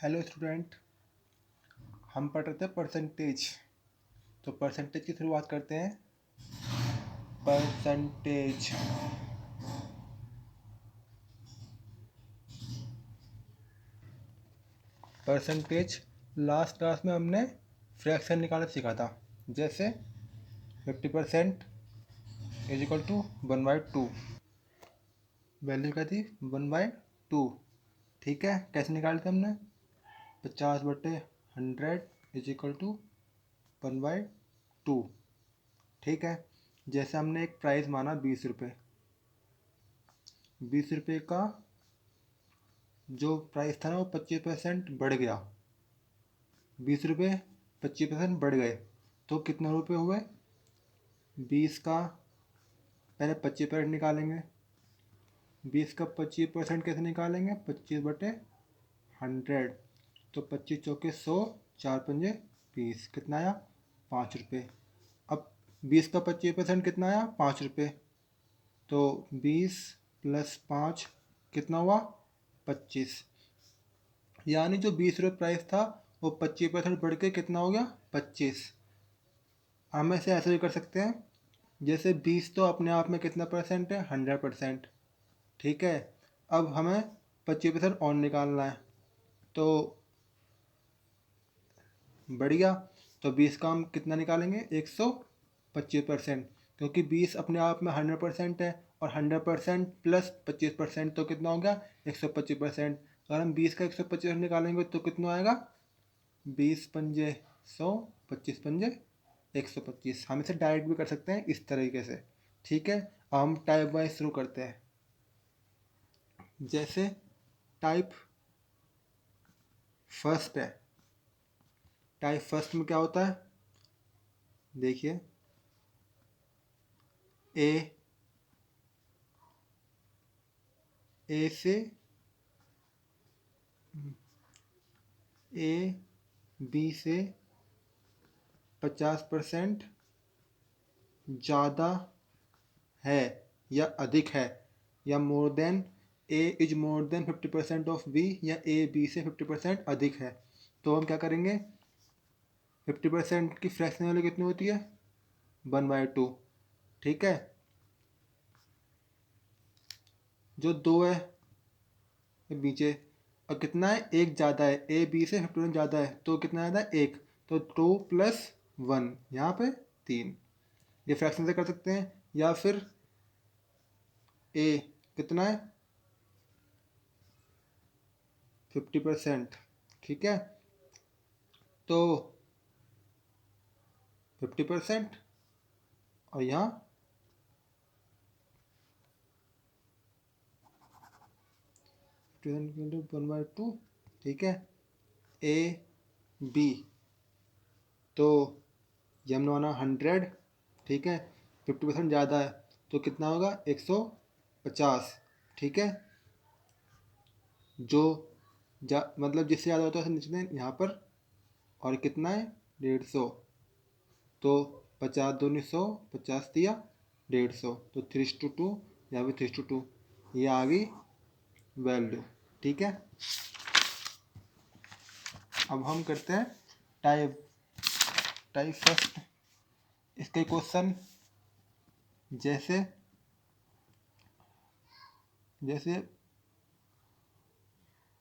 Hello student. हम पढ़ रहे थे परसेंटेज। तो परसेंटेज की शुरुआत करते हैं। परसेंटेज परसेंटेज लास्ट क्लास में हमने फ्रैक्शन निकालना सीखा था। जैसे 50% इज इक्वल टू 1/2। वैल्यू क्या थी? 1/2। ठीक है, कैसे निकाले थे हमने? 50/100 इज इक्वल टू 1/2। ठीक है, जैसे हमने एक प्राइस माना 20 रुपये। 20 रुपये का जो प्राइस था ना वो 25% बढ़ गया। 20 रुपये 25% बढ़ गए तो कितने रुपये हुए? 20 का पहले 25% निकालेंगे। 20 का 25% कैसे निकालेंगे? 25/100। तो 25 चौके 100, 4 पंजे 20, कितना आया? 5 रुपये। अब 20 का 25% कितना आया? 5 रुपये। तो 20 + 5 कितना हुआ? 25। यानी जो 20 रुपये प्राइस था वो 25% बढ़ के कितना हो गया? 25। हम इसे ऐसे भी कर सकते हैं, जैसे 20 तो अपने आप में कितना परसेंट है? 100%। ठीक है, अब हमें 25% और निकालना है। तो बढ़िया, तो 20 का हम कितना निकालेंगे? 125%, क्योंकि 20 अपने आप में 100% है और 100% प्लस 25% तो कितना हो गया? 125%। अगर हम 20 का 125% निकालेंगे तो कितना आएगा? 20 पंजे 100, 25 पंजे 125। हम इसे डायरेक्ट भी कर सकते हैं इस तरीके से। ठीक है, अब हम टाइप वाइज शुरू करते हैं। जैसे टाइप फर्स्ट है। टाइप फर्स्ट में क्या होता है? देखिए, ए से बी से 50% ज़्यादा है या अधिक है, या more than A is more than 50% of B, या ए बी से 50% अधिक है। तो हम क्या करेंगे? 50% की फ्रैक्शन वैल्यू कितनी होती है? 1/2। ठीक है, जो 2 है नीचे, और कितना है? 1 ज़्यादा है। ए बी से 50% ज़्यादा है तो कितना ज़्यादा है? 1। तो 2 + 1 यहाँ पे 3। ये फ्रैक्शन से कर सकते हैं। या फिर ए कितना है? 50%। ठीक है, तो 50% और यहाँ 1/2। ठीक है, ए बी, तो ये हमने माना 100। ठीक है, 50% ज़्यादा है तो कितना होगा? 150। ठीक है, जो मतलब जिससे ज़्यादा होता है उसे नीचे यहाँ पर। और कितना है? 150। तो 50 दूनी 100, 50 दिया 150, तो 3:2 या फिर 3:2 ये आ गई वैल्यू। ठीक है, अब हम करते हैं टाइप फर्स्ट। इसके क्वेश्चन जैसे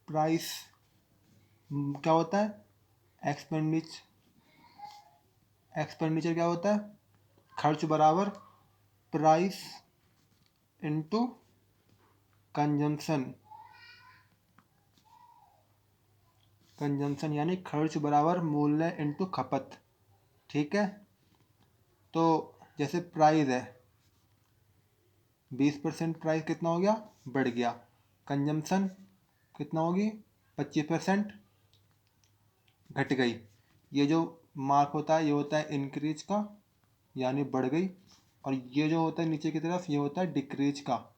प्राइस क्या होता है? एक्सपेंडिचर क्या होता है? खर्च बराबर प्राइस इनटू कंजम्पशन। यानी खर्च बराबर मूल्य इनटू खपत। ठीक है, तो जैसे प्राइस है 20%, प्राइस कितना हो गया? बढ़ गया। कंजम्पशन कितना होगी? 25% घट गई। ये जो मार्क होता है ये होता है इंक्रीज का, यानी बढ़ गई। और ये जो होता है नीचे की तरफ ये होता है डिक्रीज का,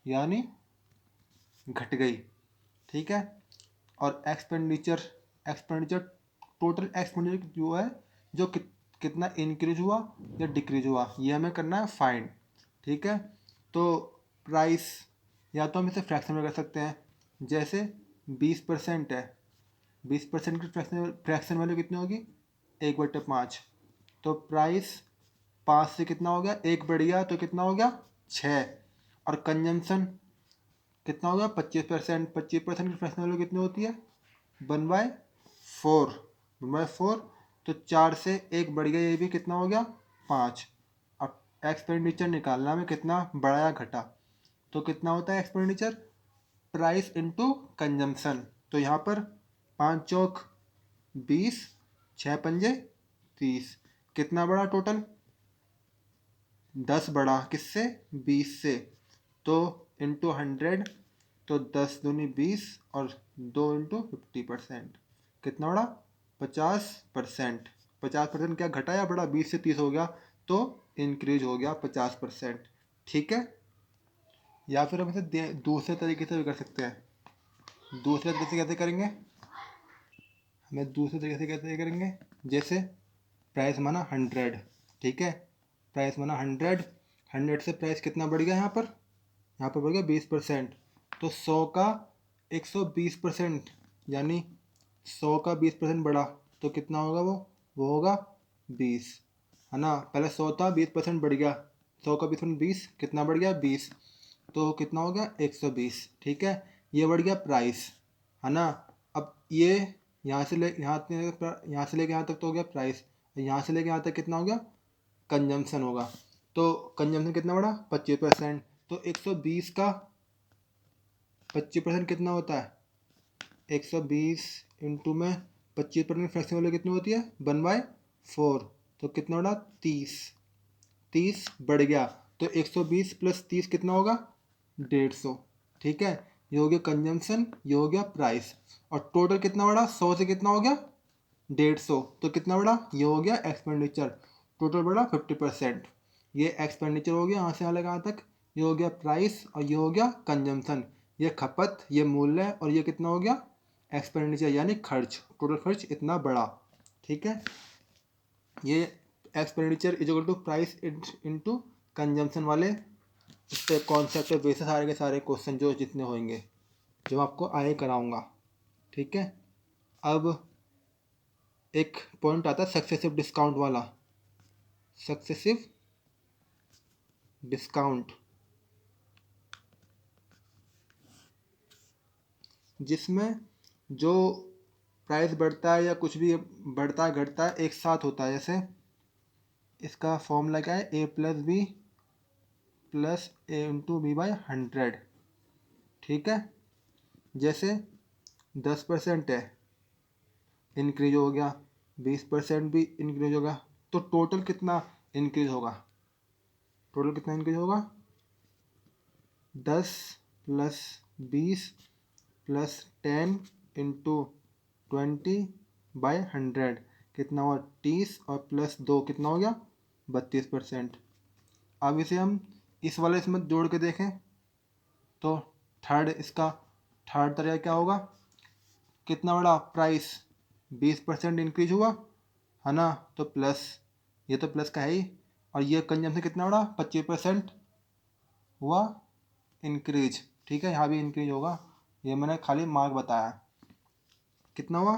यानी घट गई। ठीक है, और एक्सपेंडिचर टोटल एक्सपेंडिचर जो है, जो कितना इंक्रीज हुआ या डिक्रीज हुआ, ये हमें करना है फाइंड। ठीक है, तो प्राइस या तो हम इसे फ्रैक्शन में कर सकते हैं। जैसे 20% है, 20% की फ्रैक्शन वैल्यू कितनी होगी 1/5। तो प्राइस 5 से कितना हो गया, 1 बढ़ गया तो कितना हो गया 6। और कंजम्पशन कितना हो गया 25%। 25% की फ्रैक्शन वैल्यू कितनी होती है 1/4। 1/4 तो 4 से 1 बढ़ गया, ये भी कितना हो गया 5। अब एक्सपेंडिचर निकालना में कितना बढ़ा या घटा, तो कितना होता है एक्सपेंडिचर प्राइस इंटू कंजम्पशन। तो यहाँ पर 5 चौक 20, 6 पंजे 30, कितना बढ़ा टोटल 10 बढ़ा, किससे 20 से। तो इंटू 100, तो 10 दूनी 20 और 2 इंटू 50%, कितना बढ़ा 50%। 50% क्या घटा या बढ़ा, 20 से 30 हो गया तो इंक्रीज हो गया 50%। ठीक है। या फिर हम इसे दूसरे तरीके से भी कर सकते हैं। दूसरे तरीके से कैसे करेंगे, हमें दूसरे तरीके से कैसे करेंगे, जैसे प्राइस माना 100, ठीक है। प्राइस माना 100, 100 से प्राइस कितना बढ़ गया यहाँ पर बढ़ गया 20%। तो 100 का 120%, यानी 100 का 20% बढ़ा तो कितना होगा वो होगा 20, है ना। पहले 100 था, 20% बढ़ गया, 100 का 20% 20, कितना बढ़ गया 20, तो कितना हो गया 120। ठीक है, ये बढ़ गया प्राइस, है ना। अब ये यहाँ से ले यहाँ तक तो हो गया प्राइस, यहाँ से लेके यहाँ तक कितना हो गया कंजम्पशन होगा। तो कंजम्पशन कितना बढ़ा 25%। तो 120 का 25% कितना होता है 120 इंटू में 25% फ्रैक्शन वैल्यू कितनी होती है 1/4। तो कितना बढ़ा 30, 30 बढ़ गया तो 120 प्लस 30 कितना होगा 150। ठीक है, ये हो गया कंजम्पशन, ये हो गया प्राइस। और टोटल कितना बढ़ा 100 से कितना हो गया 150, तो कितना बढ़ा ये हो गया एक्सपेंडिचर। टोटल बढ़ा 50%। ये एक्सपेंडिचर हो गया यहाँ से यहाँ लगा यहाँ तक, ये हो गया प्राइस और ये हो गया कंजम्पशन। ये खपत, ये मूल्य और ये कितना हो गया एक्सपेंडिचर यानी खर्च। टोटल खर्च इतना बड़ा। ठीक है, ये expenditure is equal to price into consumption वाले इससे कॉन्सेप्ट पे बेसिस सारे के सारे क्वेश्चन जो जितने होंगे जो आपको आगे कराऊंगा। ठीक है, अब एक पॉइंट आता है सक्सेसिव डिस्काउंट वाला, सक्सेसिव डिस्काउंट, जिसमें जो प्राइस बढ़ता है या कुछ भी बढ़ता है घटता है एक साथ होता है। जैसे इसका फॉर्मूला क्या है A+B प्लस A×B/100। ठीक है, जैसे 10% है इंक्रीज हो गया, 20% भी इंक्रीज होगा, तो टोटल कितना इंक्रीज होगा, टोटल कितना इंक्रीज होगा 10 प्लस 20 प्लस 10 इंटू 20/100, कितना हुआ 30 और प्लस 2 कितना हो गया 32%। अब इसे हम इस वाले इसमें जोड़ के देखें तो थर्ड तरीका क्या होगा, कितना बड़ा प्राइस 20% इंक्रीज हुआ, है ना। तो प्लस, ये तो प्लस का है ही, और ये कंजम्पशन कितना बड़ा 25% हुआ इंक्रीज। ठीक है, यहाँ भी इंक्रीज होगा, ये मैंने खाली मार्क बताया। कितना हुआ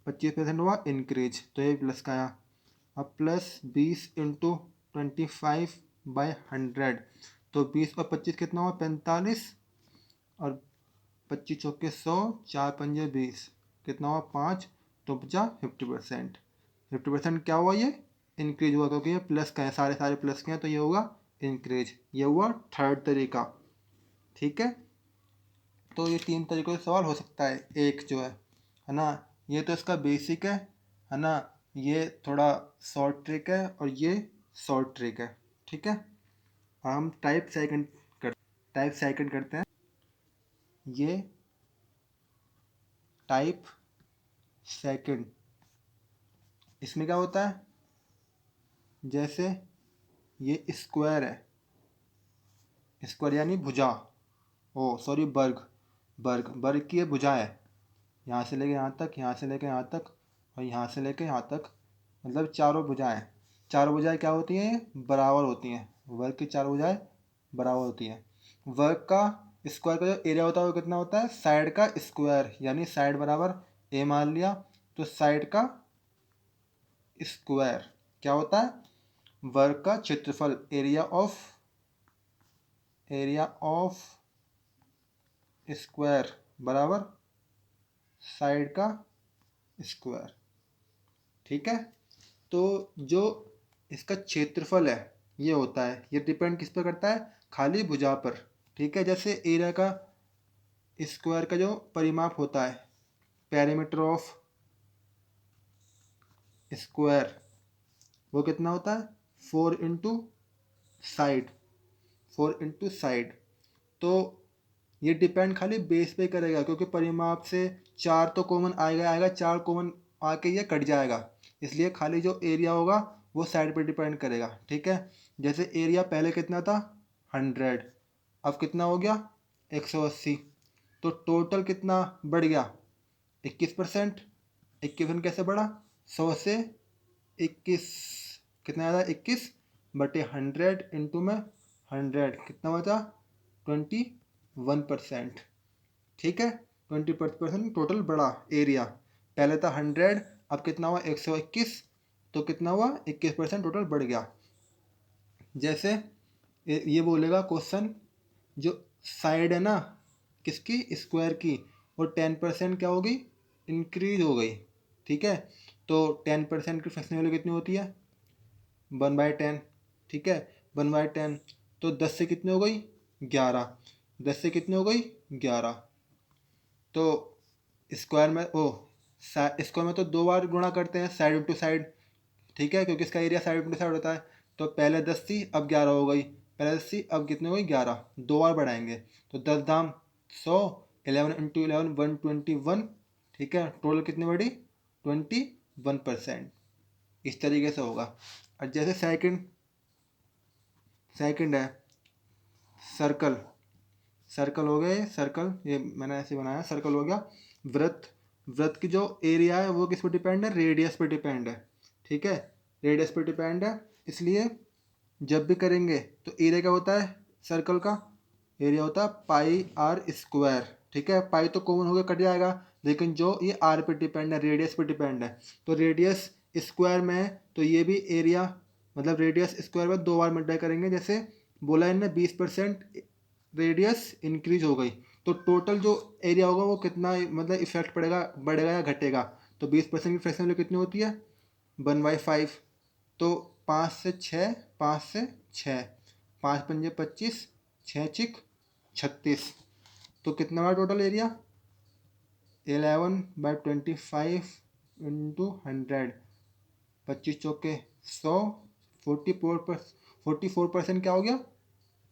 25% हुआ इंक्रीज, तो ये प्लस का आया। अब प्लस 20 इंटू 25/100, तो 20 और 25 कितना हुआ 45, और 25 चौके 100, 4 पंजे 20, कितना हुआ 5, तो बचा 50%। 50% क्या हुआ ये इंक्रीज हुआ, क्योंकि ये प्लस का है, सारे सारे प्लस के हैं, तो ये होगा इंक्रीज। ये हुआ थर्ड तरीका। ठीक है, तो ये 3 तरीकों से सवाल हो सकता है। एक जो है ना, ये तो इसका बेसिक है ना, ये थोड़ा शॉर्ट ट्रिक है और ये शॉर्ट ट्रिक है। ठीक है, हम टाइप सेकंड करते हैं। ये टाइप सेकंड, इसमें क्या होता है, जैसे ये स्क्वायर है, स्क्वायर यानी भुजा, ओ सॉरी वर्ग, वर्ग की ये भुजा है, यहाँ से लेके यहाँ तक, यहाँ से लेके यहाँ तक और यहाँ से लेके यहाँ तक, मतलब चारों भुजाएं। चारों भुजाएं क्या होती हैं बराबर होती हैं, वर्ग की चारों भुजाएं बराबर होती हैं। वर्ग का स्क्वायर का जो एरिया होता है वो कितना होता है साइड का स्क्वायर, यानी साइड बराबर ए मान लिया, तो साइड का स्क्वायर क्या होता है, वर्ग का क्षेत्रफल, एरिया ऑफ स्क्वायर बराबर साइड का स्क्वायर। ठीक है, तो जो इसका क्षेत्रफल है ये होता है, ये डिपेंड किस पर करता है, खाली भुजा पर। ठीक है, जैसे एरिया का स्क्वायर का जो परिमाप होता है, पेरीमीटर ऑफ स्क्वायर, वो कितना होता है, 4 इंटू साइड, 4 इंटू साइड। तो ये डिपेंड खाली बेस पे करेगा, क्योंकि परिमाप से 4 तो कॉमन आएगा आएगा, 4 कॉमन आके ये कट जाएगा, इसलिए खाली जो एरिया होगा वो साइड पे डिपेंड करेगा। ठीक है, जैसे एरिया पहले कितना था 100, अब कितना हो गया 180, तो टोटल कितना बढ़ गया 21%। 21% कैसे बढ़ा, 100 से 21, कितना आया, 21/100 इंटू में 100, कितना बचा 21%। ठीक है, 20% टोटल बढ़ा एरिया, पहले था 100, अब कितना हुआ 121, तो कितना हुआ 21% टोटल बढ़ गया। जैसे ये बोलेगा क्वेश्चन, जो साइड है ना किसकी, स्क्वायर की, वो 10% क्या हो गई, इंक्रीज हो गई। ठीक है, तो 10% की फ्रैक्शन वैल्यू कितनी होती है, 1/10। ठीक है, 1/10, तो 10 से कितनी हो गई 11, 10 से कितनी हो गई 11, तो स्क्वायर में स्क्वायर में तो 2 बार गुणा करते हैं, साइड इंटू साइड। ठीक है, क्योंकि इसका एरिया साइड इंटू साइड होता है, तो पहले 10 थी अब 11 हो गई, पहले 10 थी अब कितनी हो गई 11, 2 बार बढ़ाएंगे, तो 10 दाम 100, 11 इंटू 11 121। ठीक है, टोटल कितनी बढ़ी 21%। इस तरीके से होगा। और जैसे सेकंड सेकंड है सर्कल, सर्कल हो गया, ये सर्कल, ये मैंने ऐसे बनाया, सर्कल हो गया। वृत्त, वृत्त की जो एरिया है वो किस पर डिपेंड है, रेडियस पर डिपेंड है। ठीक है, रेडियस पर डिपेंड है, इसलिए जब भी करेंगे तो एरिया क्या होता है, सर्कल का एरिया होता है πr²। ठीक है, पाई तो कॉमन हो गया कट जाएगा, लेकिन जो ये आर पे डिपेंड है, रेडियस पे डिपेंड है, तो रेडियस स्क्वायर में है, तो ये भी एरिया, मतलब रेडियस स्क्वायर में 2 बार मल्टीप्लाई करेंगे। जैसे बोला इनने 20% रेडियस इंक्रीज हो गई, तो टोटल जो एरिया होगा वो कितना, मतलब इफेक्ट पड़ेगा, बढ़ेगा या घटेगा, तो 20% की फ्रैक्शन वैल्यू कितनी होती है 1/5, तो 5 से 6, 5 पंजे 25, 6 चिक 36, तो कितना बड़ा टोटल एरिया 11/25 इंटू 100, 25 चौके 100, 44% क्या हो गया,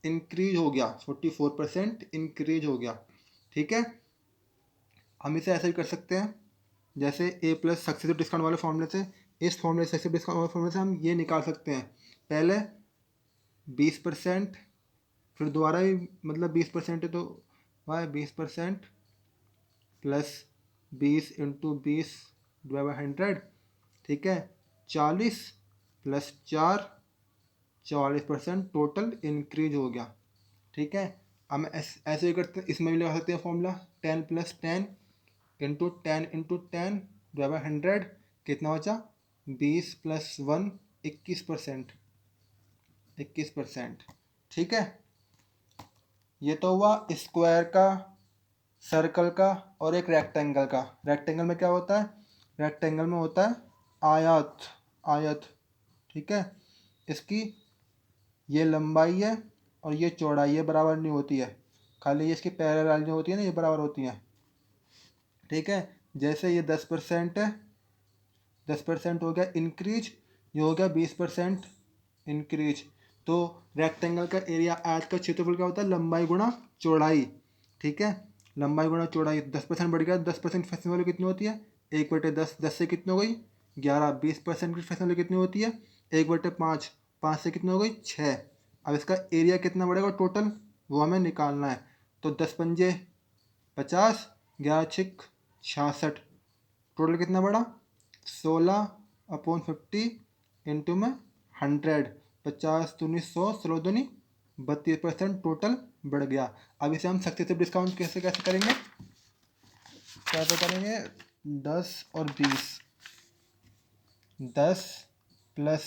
इंक्रीज हो गया, 44% इंक्रीज हो गया। ठीक है, हम इसे ऐसे ही कर सकते हैं, जैसे ए प्लस सक्सेसिव डिस्काउंट वाले फॉर्मूले से, इस फॉर्मूले सक्सेसिव डिस्काउंट वाले फॉर्मूले से हम ये निकाल सकते हैं, पहले 20%, फिर दोबारा भी मतलब 20% है, तो वह 20% प्लस 20 × 20 / 100। ठीक है, 40 + 4, 44% टोटल इंक्रीज हो गया। ठीक है, हम ऐसे ही करते हैं, इसमें भी लगा सकते हैं फॉर्मूला, 10 + 10 इंटू 10 × 10 / 100, कितना बचा 20 + 1 21%, 21%। ठीक है, ये तो हुआ स्क्वायर का, सर्कल का, और एक रेक्टेंगल का। रेक्टेंगल में क्या होता है, रेक्टेंगल में होता है आयत, आयत। ठीक है, इसकी ये लंबाई है और ये चौड़ाई है बराबर नहीं होती है, खाली ये इसकी पैरेलल जो होती है ना ये बराबर होती है। ठीक है, जैसे ये 10% है, 10% हो गया इंक्रीज, ये हो गया 20% इंक्रीज। तो रेक्टेंगल का एरिया, आयत का क्षेत्रफल क्या होता है, लंबाई गुणा चौड़ाई। ठीक है, लंबाई गुणा चौड़ाई, 10% बढ़ गया, 10% की फ्रैक्शन वैल्यू कितनी होती है 1/10, 10 से कितनी हो गई 11, 20% की फ्रैक्शन वैल्यू कितनी होती है 1/5, 5 से कितनी हो गई 6। अब इसका एरिया कितना बढ़ेगा टोटल, वो हमें निकालना है, तो 10 पंजे 50, 11 छिक 66, टोटल कितना बढ़ा 16/50 इंटू में 100, 50 दूनी 100, 16 दूनी 32% टोटल बढ़ गया। अब इसे हम सक्सेसिव डिस्काउंट कैसे कैसे करेंगे, कैसे करेंगे, 10 और 20, 10 प्लस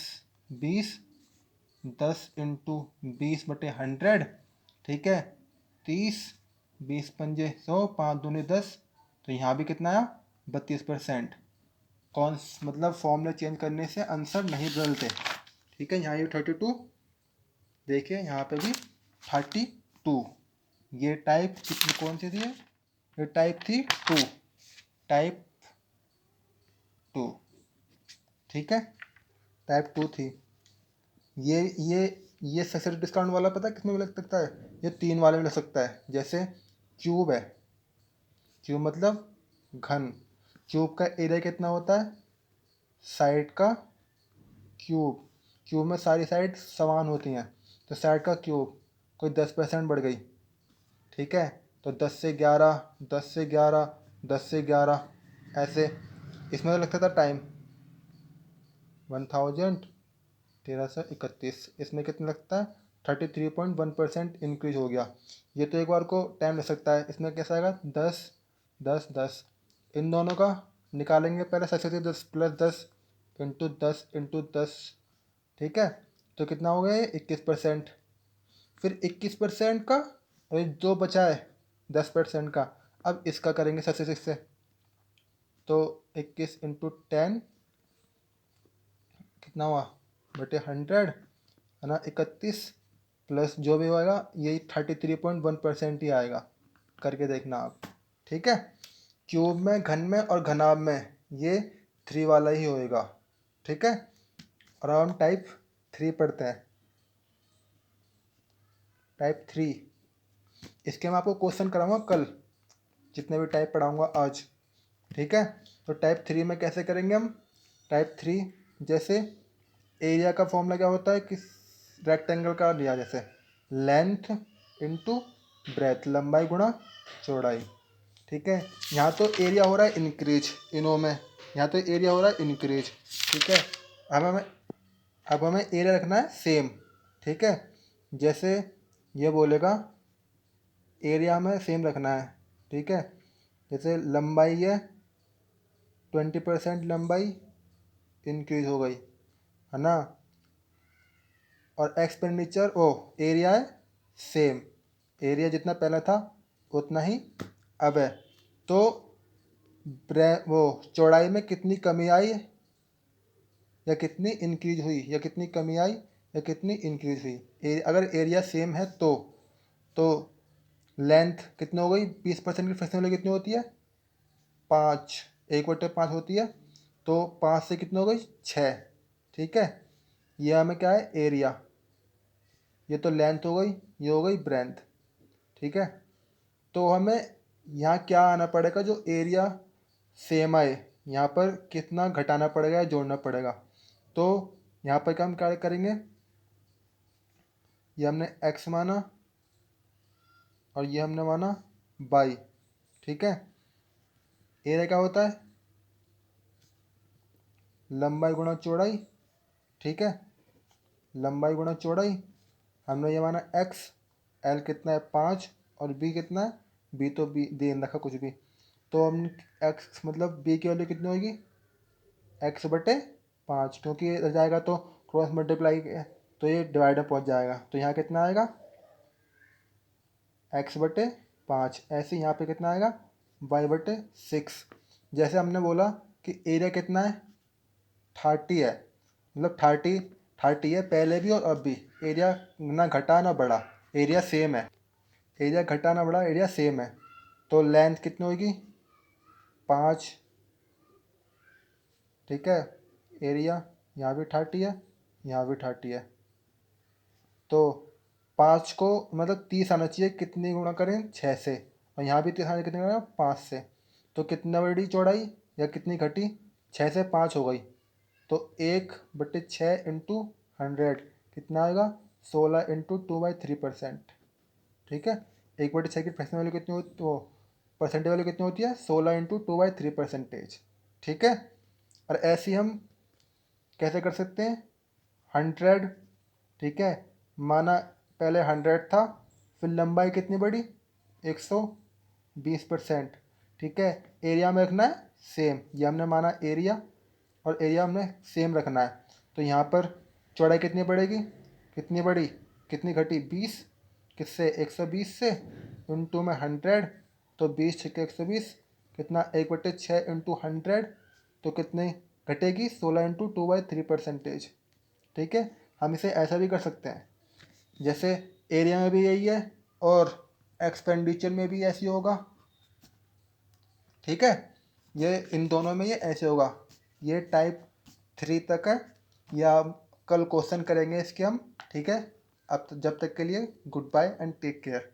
20, 10 इंटू 20/100, ठीक है, 30, 20 पंजे 100, 5 दूनी 10, तो यहाँ भी कितना आया 32%। कौन मतलब फॉर्मूला चेंज करने से आंसर नहीं बदलते, ठीक है। यहाँ ये 32, देखिए यहाँ पे भी 32। ये टाइप कितनी कौन सी थी, ये टाइप थी 2, टाइप 2, ठीक है, टाइप 2 थी। ये सक्सेस डिस्काउंट वाला पता है किसमें भी लग सकता है, ये 3 वाले में लग सकता है। जैसे क्यूब है, क्यूब मतलब घन, क्यूब का एरिया कितना होता है, साइड का क्यूब, क्यूब में सारी साइड समान होती हैं, तो साइड का क्यूब, कोई 10% बढ़ गई, ठीक है, तो 10 से 11, 10 से 11, 10 से 11, ऐसे। इसमें तो लगता था टाइम 1000, 1331, इसमें कितना लगता है 33.1% इंक्रीज हो गया। ये तो एक बार को टाइम लग सकता है, इसमें कैसा आएगा 10, 10, 10, इन दोनों का निकालेंगे पहले, सबसे 10 प्लस 10 इंटू 10 इंटू 10, ठीक है, तो कितना हो गया 21%। फिर 21% का, और जो बचा है 10% का, अब इसका करेंगे 36 से, तो 21 इंटू 10 कितना हुआ बटे 100, है ना, 31 प्लस जो भी होएगा यही 33.1% ही आएगा, करके देखना आप, ठीक है। क्यूब में, घन में और घनाभ में ये 3 वाला ही होएगा, ठीक है। और अब हम टाइप 3 पढ़ते हैं, टाइप 3। इसके मैं आपको क्वेश्चन कराऊंगा कल, जितने भी टाइप पढ़ाऊंगा आज, ठीक है। तो टाइप 3 में कैसे करेंगे हम, टाइप 3 जैसे एरिया का फॉर्मूला क्या होता है, कि रेक्टेंगल का लिया, जैसे लेंथ इंटू ब्रेथ, लंबाई गुणा चौड़ाई, ठीक है। यहाँ तो एरिया हो रहा है इंक्रीज, इनों में यहाँ तो एरिया हो रहा है इंक्रीज, ठीक है। अब हमें एरिया रखना है सेम, ठीक है। जैसे ये बोलेगा एरिया हमें सेम रखना है, ठीक है। जैसे लंबाई है 20%, लंबाई इंक्रीज हो गई, है ना, और एक्सपेंडिचर एरिया है सेम, एरिया जितना पहले था उतना ही अब है, तो चौड़ाई में कितनी कमी आई या कितनी इंक्रीज हुई, या कितनी कमी आई या कितनी इंक्रीज हुई, अगर एरिया सेम है तो लेंथ कितनी हो गई, 20% की फ्रैक्शन वैल्यू कितनी होती है 5, 1/5 होती है, तो 5 से कितनी हो गई 6, ठीक है। यह हमें क्या है एरिया, ये तो लेंथ हो गई, ये हो गई ब्रेंथ, ठीक है। तो हमें यहाँ क्या आना पड़ेगा, जो एरिया सेम आए यहाँ पर कितना घटाना पड़ेगा या जोड़ना पड़ेगा। तो यहाँ पर क्या हम क्या करेंगे, ये हमने x माना और ये हमने माना y, ठीक है। एरिया क्या होता है लंबाई गुणा चौड़ाई, ठीक है, लंबाई गुणा चौड़ाई। हमने ये माना x, l कितना है 5 और b कितना है, b तो b दे रखा कुछ भी, तो हम x मतलब b की वैल्यू कितनी होगी x/5, क्योंकि ये इधर जाएगा तो क्रॉस मल्टीप्लाई तो ये डिवाइडर पहुंच जाएगा, तो यहाँ कितना आएगा x/5। ऐसे यहाँ पे कितना आएगा y/6। जैसे हमने बोला कि एरिया कितना है 30 है, मतलब 30 है पहले भी और अब भी, एरिया ना घटा ना बढ़ा, एरिया सेम है, एरिया घटा ना बढ़ा, एरिया सेम है, तो लेंथ कितनी होगी 5, ठीक है। एरिया यहाँ भी 30 है, यहाँ भी 30 है, तो 5 को मतलब 30 आना चाहिए, कितनी गुणा करें 6 से, और यहाँ भी 30 आना कितनी गुणा 5 से, तो कितना बड़ी चौड़ाई या कितनी घटी 6 से 5 हो गई, तो 1/6 इंटू 100 कितना आएगा 16 इंटू 2/3%, ठीक है। 1/6 की फ्रैक्शन वैल्यू कितनी होती, तो परसेंटेज वैल्यू कितनी होती है 16 इंटू 2/3%, ठीक है। और ऐसे ही हम कैसे कर सकते हैं 100, ठीक है, माना पहले 100 था, फिर लंबाई कितनी बढ़ी 120%, ठीक है। एरिया में रखना है सेम, ये हमने माना एरिया, और एरिया हमने सेम रखना है। तो यहाँ पर चौड़ाई कितनी बढ़ेगी, कितनी बढ़ी, कितनी घटी, 20, किससे, 120 से, इंटू में 100, तो 20 छक्के 120, कितना, 1/6 इंटू 100, तो कितनी घटेगी, 16 इंटू 2/3%। ठीक है। हम इसे ऐसा भी कर सकते हैं, जैसे एरिया में भी यही है और एक्सपेंडिचर में भी ऐसी होगा। ठीक है, ये इन दोनों में ये ऐसे होगा। ये टाइप 3 तक है, या कल क्वेश्चन करेंगे इसके हम। ठीक है, अब जब तक के लिए good bye and take care.